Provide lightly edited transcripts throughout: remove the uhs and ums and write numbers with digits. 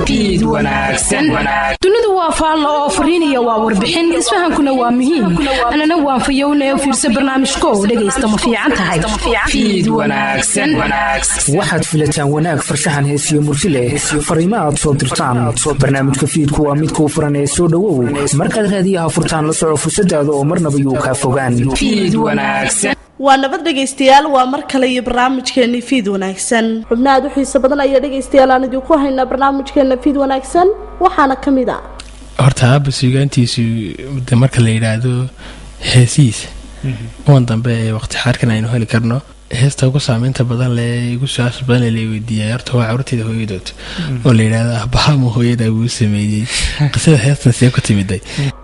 fiid wanaagsan. dunidu waa faallo oo fariinaya waa warbixin isfahankuna waa muhiim anana waan fayownaa oo fiirsa barnaamijko dhageysta ma fiican tahay fiid wanaagsan. waxaad filataan wanaag farshaxan heesiyo murti leh fariimo aad soo dirtaan barnaamijka fiidku waa mid kuu furan ee soo dhawow markaad raadiyaha furtaan la soco fursadaada oo marnaba yuu kaa fogaan. fiid wanaagsan. waa nabad dhegaystayaal waa mar kale iyo barnaamijkeena fiid wanaagsan xubnaha u xiiso badan ayaa dhegaystayaal aan idinku haynaa barnaamijkeena fiid wanaagsan waxaana kamid ah horta aaba suugaantiisu marka la yidhaahdo heesihiisa kuwan dambe ee waqti xaarkan aynu heli karno heesta ugu saameynta badan le igu su-aasha badan la weydiiyay horta waa carurteeda hooyadood oo la yidhaahdo ahbahamu hooyada wuu sameeyey qisada heestan see ku timiday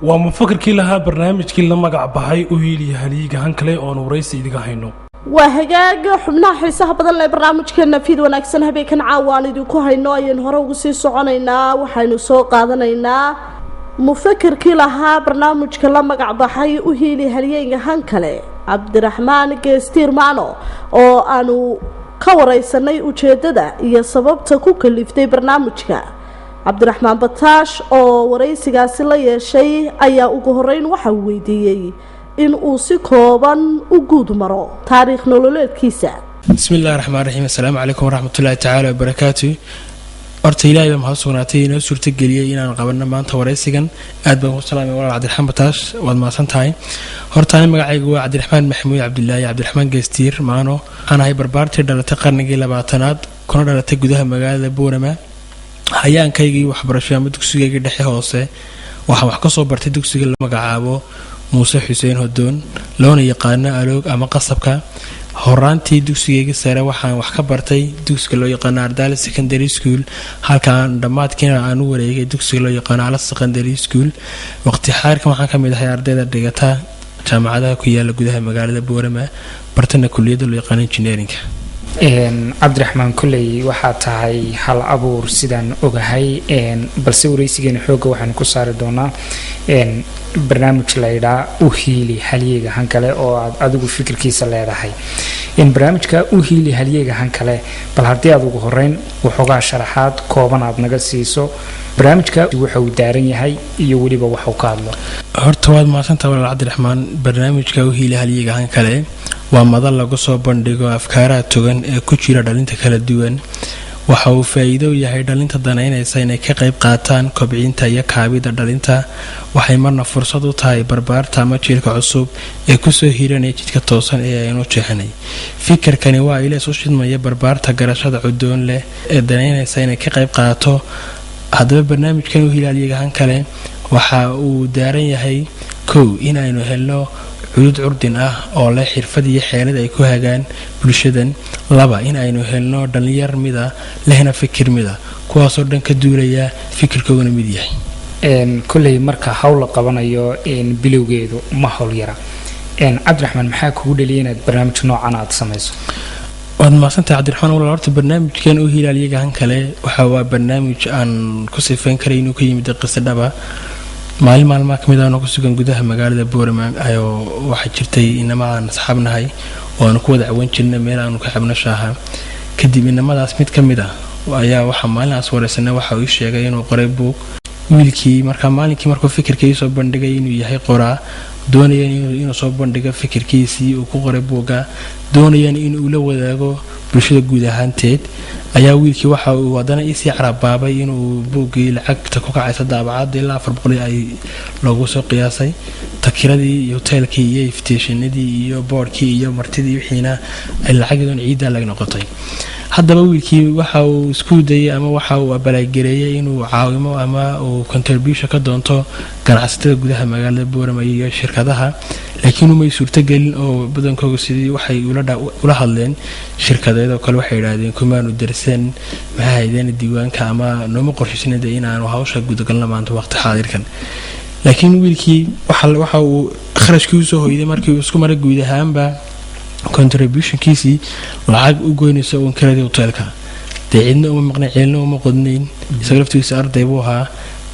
waa mufakarkii lahaa barnaamijkii la magac baxay u hiiliya haliigahan kale oon waraysi idiga hayno waa hagaaga xubnaha xiisaha badan leh barnaamijkeena fiid wanaagsan habeenkan caawa aan idinku hayno ayaan hore ugu sii soconaynaa waxaynu soo qaadanaynaa mufakarkii lahaa barnaamijka la magac baxay u hiili haliyeygahan kale cabdiraxmaan geestiir macno oo aanu ka wareysanay ujeedada iyo sababta ku kaliftay barnaamijka cabdiraxmaan bataash oo wareysigaasi la yeeshay ayaa ugu horeyn waxa uu weydiiyey in uu si kooban u guud maro taariikh nololeedkiisa. bismillahi raxmaan raxiim assalaamu calaykum waraxmatullaahi tacaala wabarakaatu. horta ilaahay baa maxaa sugnaatay inoo suurtageliyey inaan qabanno maanta waraysigan aad baan ku salaamay walaal cabdiraxmaan bataash waad mahadsan tahay. horta ani magacaygu waa cabdiraxmaan maxamuud cabdilaahi cabdiraxmaan geestiir maano waxaan ahay barbaartii dhalatay qarnigii 20aad kuna dhalatay gudaha magaalada boorama hayaankaygii waxbarasho ama dugsigaygii dhexe hoose waxaan wax ka soo bartay dugsiga la magacaabo muuse xuseen hodoon loona yaqaano aloog ama qasabka. horaantii dugsigayga sare waxaan wax ka bartay dugsiga loo yaqaano ardaale secondary school halkaan dhammaadkiina aan u wareegay dugsiga loo yaqaano ala secondary school. waqti xaarkan waxaan ka mid ahay ardayda dhigata jaamacadaha ku yaala gudaha magaalada boorama bartana kuliyadda loo yaqaano engineerinka. cabdiraxmaan kulley waxaa tahay hal abuur sidaan ogahay balse wareysigeena xooga waxaanu ku saari doonaa barnaamij laydhaa u hiili halyeegahan kale oo aad adigu fikirkiisa leedahay. barnaamijka u hiili halyeegahan kale bal haddii aad ugu horeyn waxoogaa sharaxaad kooban aad naga siiso barnaamijka waxa uu daaran yahay iyo weliba waxuu ka hadlo. horta waad mahadsantaha walaal cabdiraxmaan. barnaamijka u hiili halyeegahan kale waa madal lagu soo bandhigo afkaaraha togan ee ku jira dhalinta kala duwan. waxa uu faa'iido u yahay dhalinta danaynaysa inay ka qayb qaataan kobcinta iyo kaabida dhalinta. waxay marna fursad u tahay barbaarta ama jiilka cusub ee kusoo hiiranaya jidka toosan ee aynu jeexnay. fikirkani waa ilaas u shidmaya barbaarta garashada cudoon leh ee danaynaysa inay ka qayb qaato. haddaba barnaamijkan u hiili halyeegahan kale waxa uu daaran yahay kow inaynu helno cudud curdin ah oo leh xirfad iyo xeelad ay ku hagaan bulshadan. 2 in aynu helno dhalinyar mida lehna fikir mida kuwaasoo dhan ka duulaya fikirkoogana mid yahay. kulley marka hawl la qabanayo bilowgeedu ma hawl yara. cabdiraxmaan maxaa kugu dhaliyay inaad barnaamij noocan aad samayso? waad mahadsantahay cabdiraxmaan walaal. horta barnaamijkan u hiili halyeegahan kale waxa waa barnaamij aan ku sifayn karay inuu ka yimid qiso dhaba. maalin maalmaha ka mid ah ku sugan gudaha magaalada boorama ayoo waxaa jirtay inama aan asxaabnahay oo aanu ku wada cawan jirnay meel aanu ka cabno shaaha. kadib inamadaas mid ka mid ah ayaa waxaa maalintaas wareysanay waxa uu sheegay inuu qoray buug. wiilkii maalinkii markuu fikirka ii soo bandhigay inuu yahay qoraa doonayeen inuu soo bandhigo fikirkiisii uu ku qoray buugga doonayeen inuu la wadaago bulshada guud ahaanteed ayaa wiilkii waxa uu haddana isii carabaabay inuu buuggii lacagta ku kacaysa daabacadda ilaa 400 ay loogu soo qiyaasay. takiradii iyo hoteelkii iyo iftiishinadii iyo boodhkii iyo martidii wixiina ay lacageedoon ciiddaa laga noqotay. haddaba wiilkii waxa uu isku dayay ama waxa uu abaalgareeyay inuu caawimo ama uu contribution ka doonto ganacsatada gudaha magaalada boorama iyo shirkadaha laakiin umay suurtagelin oo badankooda sidii waxay ula hadleen shirkadeedoo kale waxay yidhaahdeen kumaanu darseen maxaa haydeen diiwaanka ama nooma qorshaysnada inaanu hawsha gudagalna maanta waqti xaadirkan. laakiin wiilkii waxa uu kharashkii usoo hoyday markii uu isku maray guud ahaanba contributionkiisii lacag u goynaysa uun karadii hoteelka. dee cidna uma maqnayn ceelna uma qodnayn isaga laftigiisa arday buu ahaa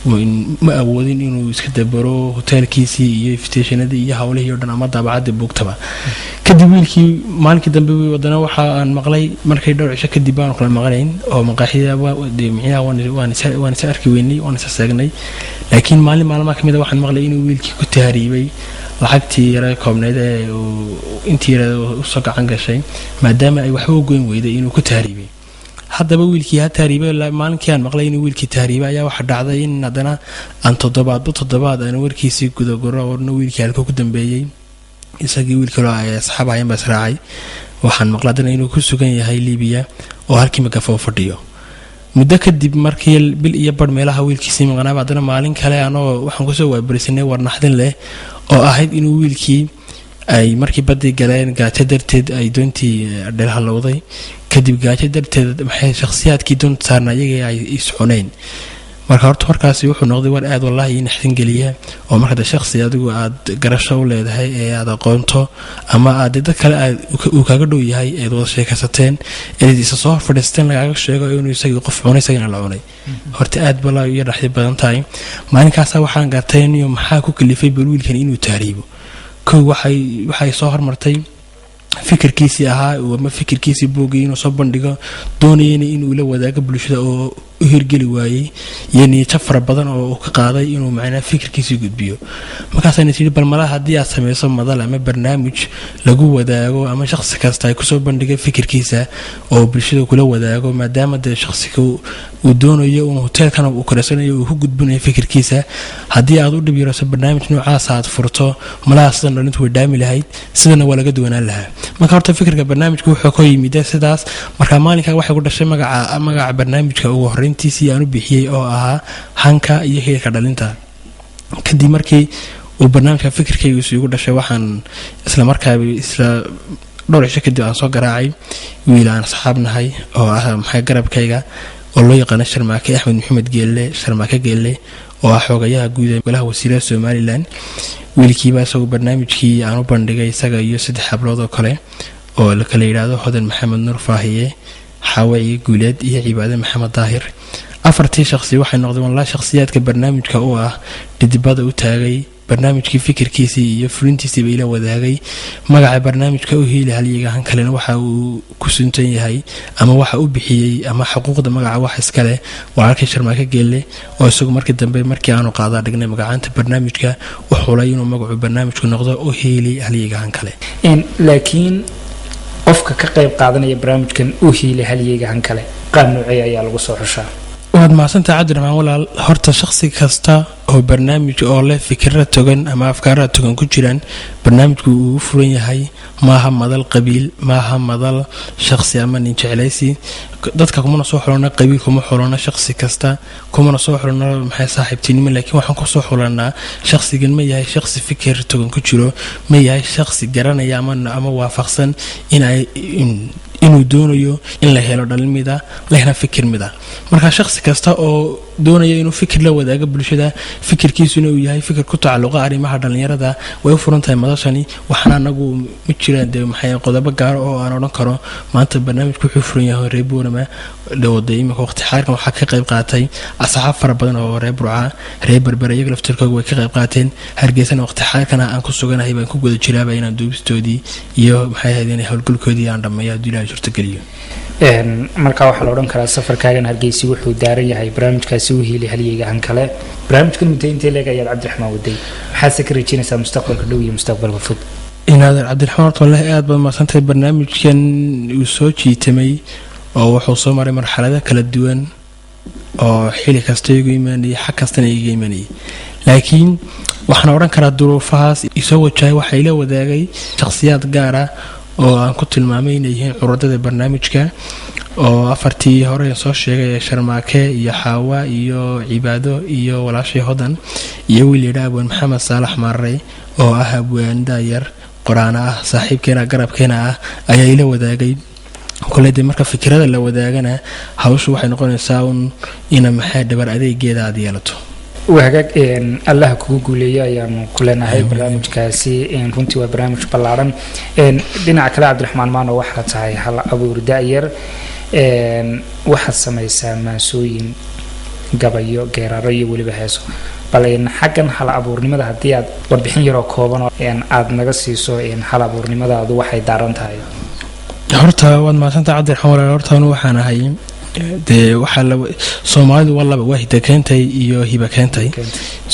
ma awoodin inuu iska dabaro hoteelkiisii iyo iftiishanadii iyo hawlihii oo dhan ama daabacadii buugtaba kadib wiilkii maalinkii dambe wadana waxa aan maqlay markay dhowr cisho kadib aan kala maqlayn oo maqaaxida waan is arki weynay waan is seegnay laakiin maalmaha kamid ah waxaan maqlay inuu wiilkii ku tahriibay lacagtii yara koobneed ee intii yara u soo gacan gashay maadaama ay waxba u goyn weyday inuu ku tahriibay haddaba wiilkii ha tahriibay maalinkii aan maqlay inuu wiilkii tahriibay ayaa waxa dhacday in haddana aan toddobaad aan warkiisii gudagoro orna wiilkii halka ku dambeeyey isagii wiilkii loo ay asxaab ayaan bas raacay waxaan maqlay haddana inuu ku sugan yahay Liibiya oo halkii magafo fadhiyo muddo kadib markii bil iyo bar meelaha wiilkiisii maqnaaba haddana maalin kale anoo waxaan kusoo waabarisanay warnaxdin leh oo ahayd inuu wiilkii ay markii badii galeen gaajo darteed ay doontii dheelhalowday kadib gaajo darteed maxay shakhsiyaadkii doonta saarna iyaga ay isxuneyn marka horta warkaasi wuxuu noqday war aad wallahi naxdin geliya oo marka shakhsi adigu aad garasho u leedahay ee aad aqoonto ama aad dad kale uu kaaga dhow yahay ee wada sheekaysateen ee isa soo fadhiisteen lagaaga sheego inuu isaga qof cunay isagana la cunay horta aad bala iyo dhaxdi badan tahay maalinkaas waxaan gartay inuu maxaa ku kalifay wiilkan inuu tahriibo waxay soo hormartay fikirkiisii ahaa ama fikirkiisii boogay inuu soo bandhigo doonayeen inuu la wadaago bulshada oo u hirgeli waayay yani jafar badan oo ka qaaday inuu macna fikirkiisii gudbiyo markaas ay tii bal malaha hadii aad sameyso madal ama barnaamij lagu wadaago ama shakhsi kasta ay ku soo bandhigay fikirkiisa oo bulshada kula wadaago maadaama de shakhsiga uu doonayo inuu hoteelkan uu koreysanayo uu ku gudbinayo fikirkiisa hadii aad u dhib yarayso barnaamij noocaas aad furto malaha sidan dhalintu way dhaami lahayd sidana waa laga duwanaan lahaa marka horta fikirka barnaamijku wuxuu ka yimid sidaas marka maalinka waxa ku dhashay magaca barnaamijka ugu horeyntiisii aan u bixiyay oo ahaa hanka iyo heerka dhalinta kadib markii uu barnaamijka fikirkaygu isugu dhashay waxaan isla markaaba dhowr cisho kadib aan soo garaacay wiil aan asxaabnahay oo ah maxay garabkayga oo loo yaqaan Sharmaake Axmed Maxamed Geelle Sharmaake Geelle oo ah xogayaha guud ee golaha wasiirada Somaliland wiilkiiba soo barnaamijkii aan u bandhigay isaga iyo saddex hablood oo kale oo la kala yiraahdo Hodan Maxamed Nur Faahiye Xawaayi Guuleed iyo Cibaade Maxamed Daahir afartii shakhsi waxay noqdeen wallahi shakhsiyaadka barnaamijka oo ah didibada u taagay barnaamijkii fikirkiisii iyo fulintiisii bay la wadaagay magaca barnaamijka u heeli haliyaga han kale waxa uu ku suntan yahay ama waxa uu bixiyay ama xuquuqda magaca wax iska leh walaalkii Sharmaake Geelle oo isagu markii dambe markii aanu qaadaa dhignay magacaanta barnaamijka u xulay inuu magacu barnaamijku noqdo u heeli haliyaga han kale laakiin qofka ka qayb qaadanaya barnaamijkan u heeli haliyaga han kale qaab noocay ayaa lagu soo xushaa waad maasanta Cabdiraxmaan walaal horta shakhsi kasta oo barnaamij oo leh fikirro togan ama afkaar togan ku jiraan barnaamijku uu furan yahay maaha madal qabiil maaha madal shakhsi ama nin jeclaysi dadka kuma soo xulana qabiil kuma xulana shakhsi kasta kuma soo xulana maxay saaxiibtinimo laakiin waxaan ku soo xulanaa shakhsigan ma yahay shakhsi fikir togan ku jiro ma yahay shakhsi garanaya ama waafaqsan inuu doonayo in la helo dhalmida lehna fikir mida marka shakhsi kasta oo doonaya inuu fikir la wadaago bulshada fikirkiisuna uu yahay fikir ku tacalluqa arrimaha dhalinyarada way u furan tahay madashani waxaan anagu ma jiraan de maxay qodobo gaar oo aan oran karo maanta barnaamijku wuxuu furan yahay reer Boorama dhawada imika waqti xaalkan waxa ka qayb qaatay asxaab fara badan oo reer Burca reer Berbera iyaga laftirkooda way ka qayb qaateen Hargeysa waqti xaalkan aan ku suganahay baan ku guda jiraaba inaan duubistoodii iyo maxay ahaydeen hawlgalkoodii aan dhameeyo dilaa jirto galiyo marka waxa la oran karaa safarkaagan Hargeysa wuxuu daaran yahay barnaamijkaasi u heeli haliyaga han kale barnaamijkan muddayntii leeg ayaad Cabdiraxmaan waday maxaa se ka rajaynaysaa mustaqbalka dhow iyo mustaqbalka fog inaad Cabdiraxmaan wallahi aad baad maasantay barnaamijkan uu soo jiitamay oo wuxuu soo maray marxalado kala duwan oo xilli kasta igu iimaanay xaq kasta igu iimaanay laakiin waxaan oran karaa duruufahaas isoo wajahay waxa ila wadaagay shakhsiyaad gaar ah oo aan ku tilmaamay inay yihiin curadada barnaamijka oo afartii hore soo sheegay Sharmaake iyo Xawa iyo Cibaado iyo walaashay Hodan iyo wiil yiraahdo Maxamed Saalax Marre oo ah abwaanda yar quraana ah saaxiibkeena garabkeena ah ayaa ila wadaagay kulleed marka fikirada la wadaagana hawshu waxay noqonaysaa in maxay dhabar adeegeeda aad yeelato وهاجك الله كوجوليا يعني كلنا هاي برنامج كاسي runtii waa barnaamij ballaaran dhinaca kale Cabdiraxmaan maana waxa tahay hal abuur daayir waxa sameeyay maasooyin gabayo geeraro iyo weliba heeso bal xaggan hal abuurnimada haddii aad warbixin yaroo kooban oo aad naga siiso hal abuurnimadaadu waxay daaran tahay. horta waad mahadsantahay cabdiraxmaan walaal. horta anu waxaan ahay dee waxaa soomaalidu walaba waa hidda keentay iyo hiba keentay.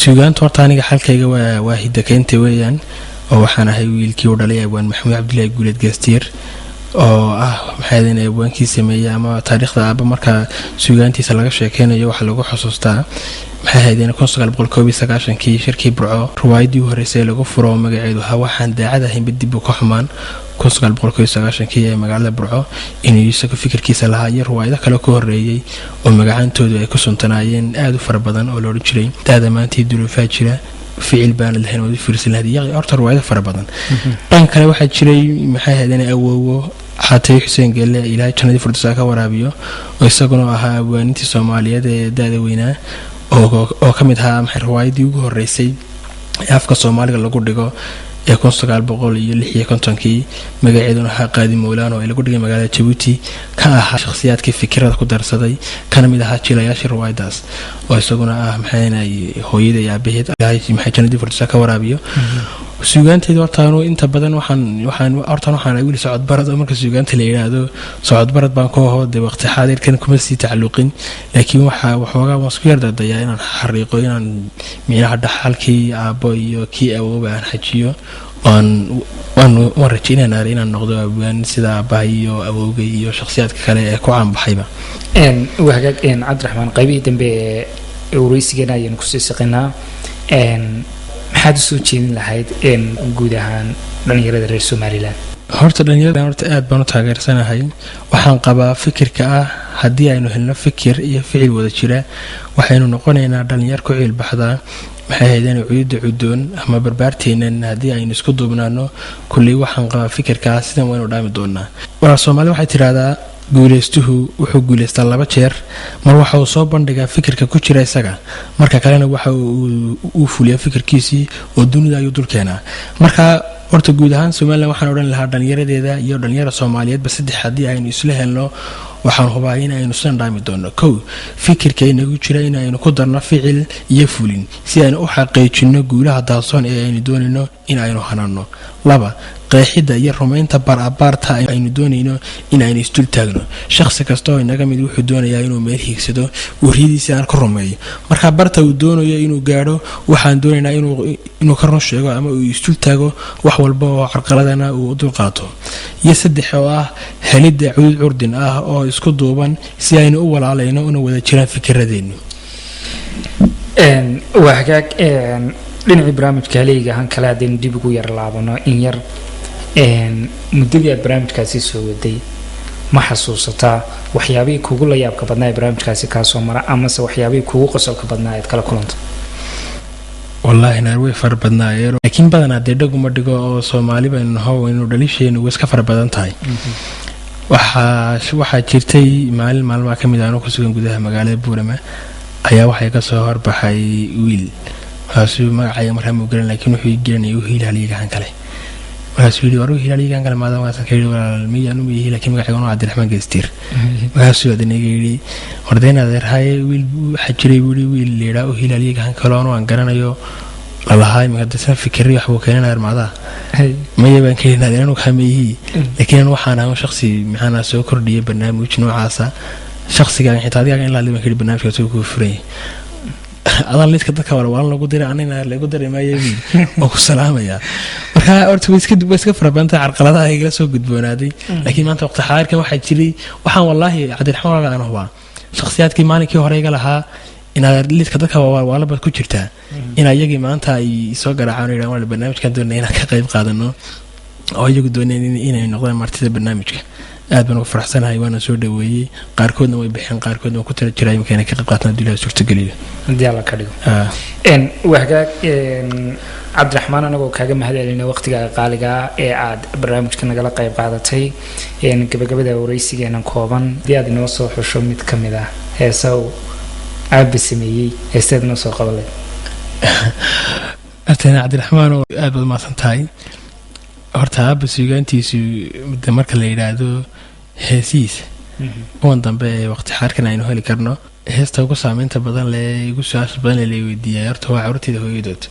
suugaanta horta aniga xalkayga waa hidda keentay weeyaan, oo waxaan ahay wiilkii u dhalay abwaan maxamuud cabdilaahi guuleed gastiir oo ah maxaydin abwaankii sameeyey ama taariikhda aaba marka suugaantiisa laga sheekeynayo waxaa lagu xusuustaa maxay ahaydeen 1991 shirkii burco riwaayadii u horeysay lagu furo magaceedu ha waxaan daacad ahaynba dib u ka xumaan 1990 ee magaalada burco inuu isaga fikirkiisa lahaa iyo riwaayado kale ka horeeyay oo magacaantoodu ay ku suntanaayeen aad u fara badan oo la odhan jiray daada maantii duruufaa jira ficil baan lahayn oo fiirsan lahayd horta riwaayado fara badan. dhan kale waxaa jiray maxay ahaydeen awoowo xaatay xuseen geelle ilaahay jannadii firdawsa ka waraabiyo oo isaguna ahaa abwaanintii Soomaaliyeed ee daada weynaa oo ka mid ahaa maxay riwaayadii ugu horeysay ee afka Soomaaliga lagu dhigo ee 1956 magaceeduna ahaa qaadi mowlaan oo lagu dhigay magaalada Djibouti ka ahaa shakhsiyaadkii fikirada ku darsaday kana mid ahaa jilayaashii riwaayadaas oo isaguna ah maxay hooyada iyo aabaheed ilaahay maxay jannadii firdawsa ka waraabiyo. suugaanteedu horta inta badan waxaan wiil socod barad oo marka suugaanta la yiraahdo socod barad baan ku hooday waqti xaadirkan kuma sii tacalluqin, laakiin waxoogaa waan isku yardayaa inaan xariiqo inaan micnaha dhaxalkii aabo iyo kii awooba aan xajiyo waan rajaynaa inaan noqdo abwaan sida aabahay iyo awoogay iyo shakhsiyaadka kale ee ku caanbaxayba. wahagaag cabdiraxmaan qaybihii dambe ee wareysigeena ayaan kusii siqinaa. maxaad usoo jeedin lahayd guud ahaan dhalinyarada reer Somaliland? horta dhalinyarada aad baan u taageersanahay. waxaan qabaa fikirka ah haddii aynu helno fikir iyo ficil wada jira waxaynu noqonaynaa dhalinyar ku ciil baxdaa maxay ahaydeen cuyuda cudoon ama barbaarteenan haddii aynu isku duubnaano kulley waxaan qabaa fikirkaas sidan waynu dhaami doonaa. walaal Soomaali waxay tiraahdaa guuleystuhu wuxuu guuleystaa 2 jeer, mar waxa uu soo bandhigaa fikirka ku jira isaga, marka kalena waxa uu fuliyaa fikirkiisii oo dunida ayuu dul keenaa. marka horta guud ahaan Soomaaliland waxaan odhan lahaa dhalinyaradeeda iyo dhalinyarada Soomaaliyeedba saddex haddii aynu isla helno waxaan hubaa in aynu san dhaami doono. kow fikirka inagu jira in aynu ku darno ficil iyo fulin si aynu u xaqiijino guulaha daadsoon ee aynu doonayno in aynu hanano. 2 qeexida iyo rumaynta barabaarta aynu doonayno in aynu isdul taagno. shakhsi kasta oo inaga mid wuxuu doonayaa inuu meel hiigsado wariyadiisa aan ka rumeeyo, marka barta uu doonayo inuu gaadho waxaan doonaynaa inuu ka run sheego ama uu isdul taago wax walba oo carqaladana uu u dulqaato. iyo 3 oo ah helidda cudud curdin ah oo isku duuban si aynu u walaalayno una wada jiraan fikiradeenu. wahagaag dhinacii barnaamijka haleyga han kale haddaynu dib ugu yar laabano in yar muddadii aad barnaamijkaasi soo waday ma xasuusataa waxyaabihii kugu la yaabka badnaa ee barnaamijkaasi kaa soo mara amase waxyaabihii kugu qosolka badnaa aad kala kulanta? wallaahi naar way fara badnaayeen, laakiin badanaa dee dhaguma dhigo oo Soomaali baynu nahay waynu dhalisheenu way iska fara badan tahay. waxaa jirtay maalmaha ka mid ah ku sugan gudaha magaalada Buurama ayaa waxay ka soo horbaxay wiil kaasuu magacayga markaa ma garan, laakiin wuxuu garanayay u hiilaliyahan kale. markaasuu yidhi waru hiilaliyahan kale maadaama aan ka yidhi walaal miyaan u miyahay, laakiin magacayga waa Cabdiraxmaan Gastiir. markaasuu adaniga yidhi wardeen adeerhaye wiil waxaa jiray wiil leeraa u hiilaliyahan kale oo aan garanayo lalahay magadasan fikri wax uu keenay armaada maya baan ka yidhi adeeranu kameeyay, laakiin waxaan ahaa shakhsi maxana soo kordhiyay barnaamij noocaasa shakhsiga xitaa adiga in la hadlay kii barnaamijka soo ku furay adan liiska dadka waa lagu diray anina lagu diray maayay oo ku salaamaya. marka horta way iska farabanta carqaladaha ay la soo gudboonaaday, laakiin maanta waqti xaadirkan waxa jiray waxaan wallaahi Cabdiraxmaan aan hubaa shakhsiyaadkii maalinkii hore iga lahaa inaad liiska dadka waa la bad ku jirtaa in ayagii maanta ay soo garaacaan inaan barnaamijkan doonay inaan ka qayb qaadano oo iyagu doonayeen inay noqdaan martida barnaamijka. aad baan ugu faraxsanahay waana soo dhaweeyay, qaarkoodna way bixin qaarkoodna ku tala jiray imkana ka qayb qaataan duulada suurtageliyo hadii alla ka dhigo. wahagaag Cabdiraxmaan anagoo kaaga mahadcelinay waqtiga qaaliga ee aad barnaamijka nagala qayb qaadatay gabagabada wareysigeena kooban hadii aad inoo soo xusho mid ka mid ah heesaha aad sameeyay heesaad noo soo qabalay. Cabdiraxmaan aad baad maasantahay. horta aaba suugaantiisu marka la yiraahdo heesiis oo dambe waqti xarkan aynu heli karno heesta ugu saameynta badan le igu su-aasha badan le weydiiyay horta waa carruurteyda hooyadood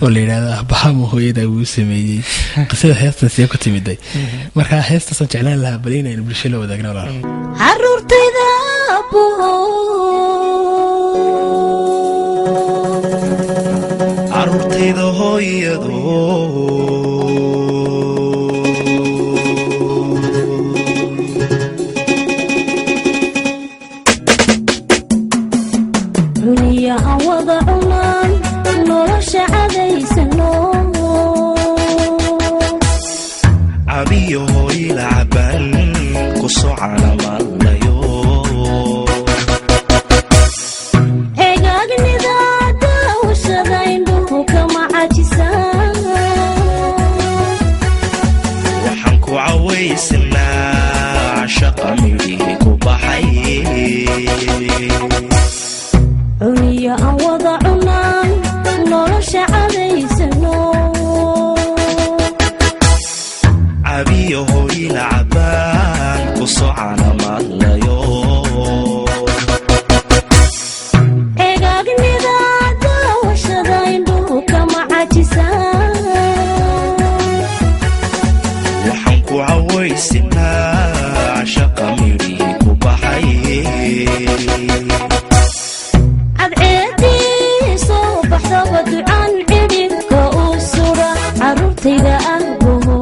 oo la yidhaahdo ahbahamu hooyada wuu sameeyey qisada heestan see ku timiday marka heestaasaan jeclaan lahaa bal inaynu bulsho la wadaagna walaal carruurteyda carruurteyda hooyado cabiyo hooyla caban ku socana malayo eegaagnida daawashada indhuhu kama cajisaan waxaan ku cawaysanaa shaqa midhii ku baxay cuniyo aan wada cunaan nolosha cadaysano cabiyo hooyla caban ku socana malayo eegaagnida daawashada indhuhu kama cajisaan waxaan ku cawaysanaa shaqa midhii ku baxay cadceedii soo baxdaba ducaan cidhibka u sura carruurtayda ahboho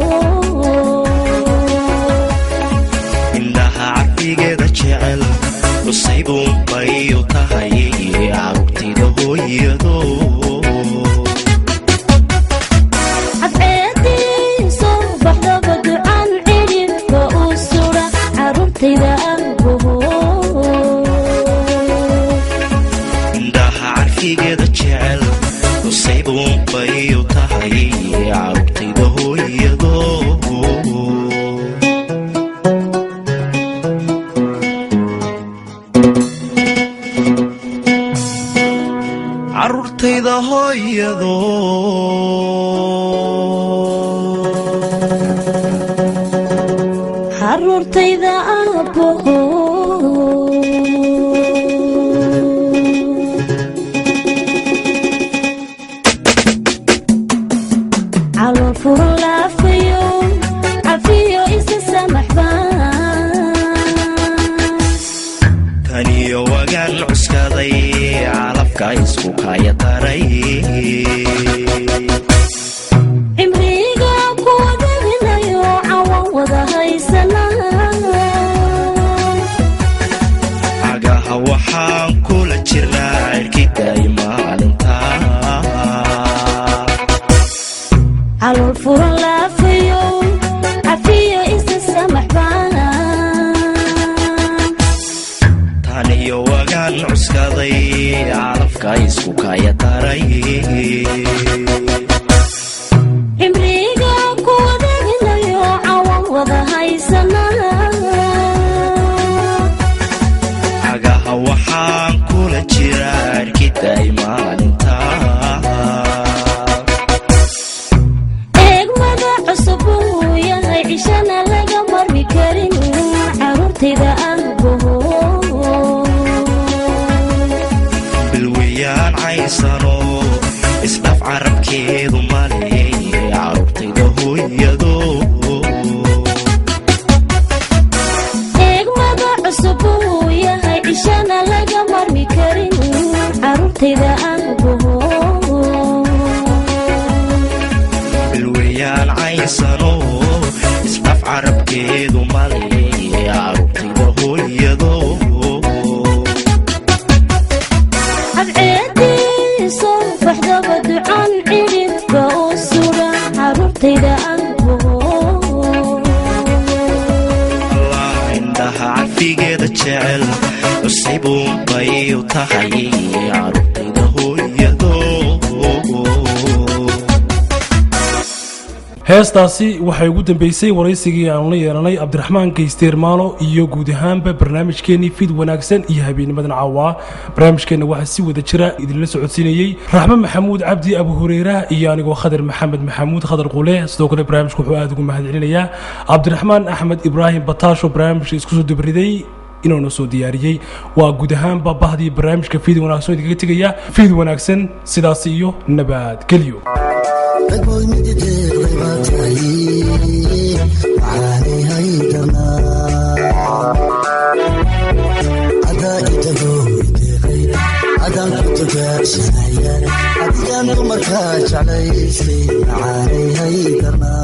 indhaha cabdigeeda jecel cusaybuun bayu tahay carruurtayda hooyado cadceedii soo baxdaba ducaan cidhibka u sura carruurtayda ahboho indhaha carfigeeda jecel cusaybuun bayu tahay carruurtayda hooyado carruurtayda hooyado carruurtayda ahboho calool furan laafayo cafiyo isa samaxbaan taniyo wagaan cuskaday calafka isku kaya daray cimriga ku wadaginayo cawan wada haysana cagaha waxaan kula jirnaa cirkiday maalinta calool furan laafayo cafiyo isa samaxbaan taniyo wagaan cuskaday calafka isku kaya daray cimriga ku wadaginayo cawan wada haysana cagaha waxaan kula jiraa cirkiday maalinta eegmada cusub uu yahay cishana laga marmi karin carruurtayda ahboho bilweyaan caysano isdhaf carabkeedu maleey carruurtayda hooyado eegmada cusub uu yahay cishana laga marmi karin carruurtayda ahboho bilweyaan caysano isdhaf carabkeedu maleey carruurtayda hooyado cadceedii soo baxdaba ducaan cidhibka u sura carruurtayda ahboho allah indhaha cafigeeda jecel cusaybuun bayu tahay carruurtayda hooyado heestaasi waxay ugu dambeysay waraysigii aanu la yeelanay cabdiraxmaan geysteermaalo iyo guud ahaanba barnaamijkeenii fid wanaagsan iyo habeennimadan caawaa barnaamijkeenna waxaa si wada jira idinla socodsiinayey raxme maxamuud cabdi abu hureyra iyo anigoo khadar maxamed maxamuud khadar qule sidoo kale barnaamijku wuxuu aada ugu mahad celinayaa cabdiraxmaan axmed ibraahim bataasho barnaamijka isku soo dubriday inuu soo diyaariyey waa guud ahaanba bahdii barnaamijka fiid wanaagsan idinkaga tegaya fiid wanaagsan sidaas iyo nabadgelyo adaan ku tugaashanaya adigaan dumarka jeclaysay macaanay hay darnaa